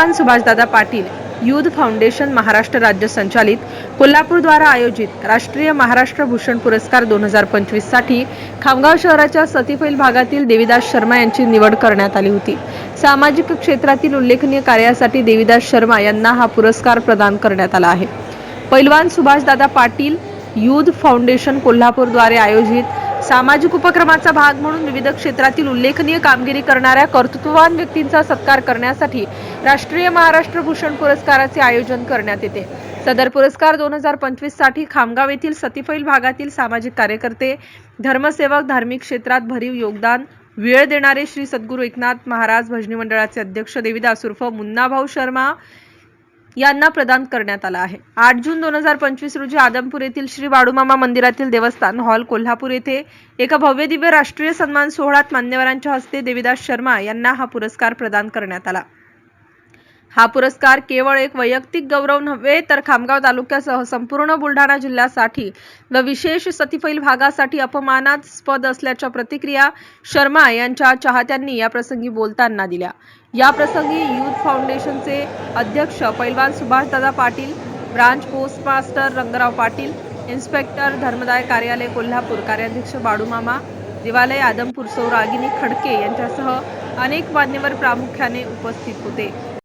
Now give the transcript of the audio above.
पैलवान सुभाषदादा Patil youth foundation Maharashtra राज्य संचालित कोल्हापूर द्वारा आयोजित राष्ट्रीय महाराष्ट्र भूषण पुरस्कार 2025 साठी खामगाव शहराच्या सतीफैल भागातील देवीदास शर्मा यांची निवड करण्यात आली होती। सामाजिक क्षेत्रातील उल्लेखनीय कार्यासाठी देवीदास शर्मा यांना हा पुरस्कार प्रदान करण्यात आला आहे। पैलवान सुभाषदादा पाटील युथ फाउंडेशन कोल्हापूर द्वारे आयोजित सामाजिक उपक्रमाचा भाग म्हणून विविध क्षेत्रातील उल्लेखनीय कामगिरी करणाऱ्या कर्तृत्ववान व्यक्तींचा सत्कार करण्यासाठी राष्ट्रीय महाराष्ट्र भूषण पुरस्काराचे आयोजन करण्यात येते। सदर पुरस्कार 2025 साठी खामगाव येथील सतीफैल भागातील सामाजिक कार्यकर्ते, धर्मसेवक, धार्मिक क्षेत्रात भरीव योगदान वेळ देणारे श्री सद्गुरू एकनाथ महाराज भजनी मंडळाचे अध्यक्ष देवीदास उर्फ मुन्नाभाऊ शर्मा यांना प्रदान करण्यात आला आहे। 8 जून 2025 रोजी आदमपूर येथील श्री बाळूमामा मंदिरातील देवस्थान हॉल कोल्हापूर येथे एका भव्य दिव्य राष्ट्रीय सन्मान सोहळ्यात मान्यवरांच्या हस्ते देवीदास शर्मा यांना हा पुरस्कार प्रदान करण्यात आला। हा पुरस्कार केवळ एक वैयक्तिक गौरव नव्हे तर खामगाव तालुक्यासह संपूर्ण बुलढाणा जिल्ह्यासाठी व विशेष सतीफैल भागासाठी अपमानास्पद असल्याच्या प्रतिक्रिया शर्मा यांच्या चाहत्यांनी या प्रसंगी बोलताना दिल्या। या प्रसंगी युथ फाउंडेशनचे अध्यक्ष पैलवान सुभाषदादा Patil, branch post master Rangrao Patil, inspector धर्मदाय कार्यालय कोल्हापूर कार्याध्यक्ष बाळूमामा देवालय आदमपूर सौ रागिनी खडके यांच्यासह अनेक मान्यवर प्रामुख्याने उपस्थित होते।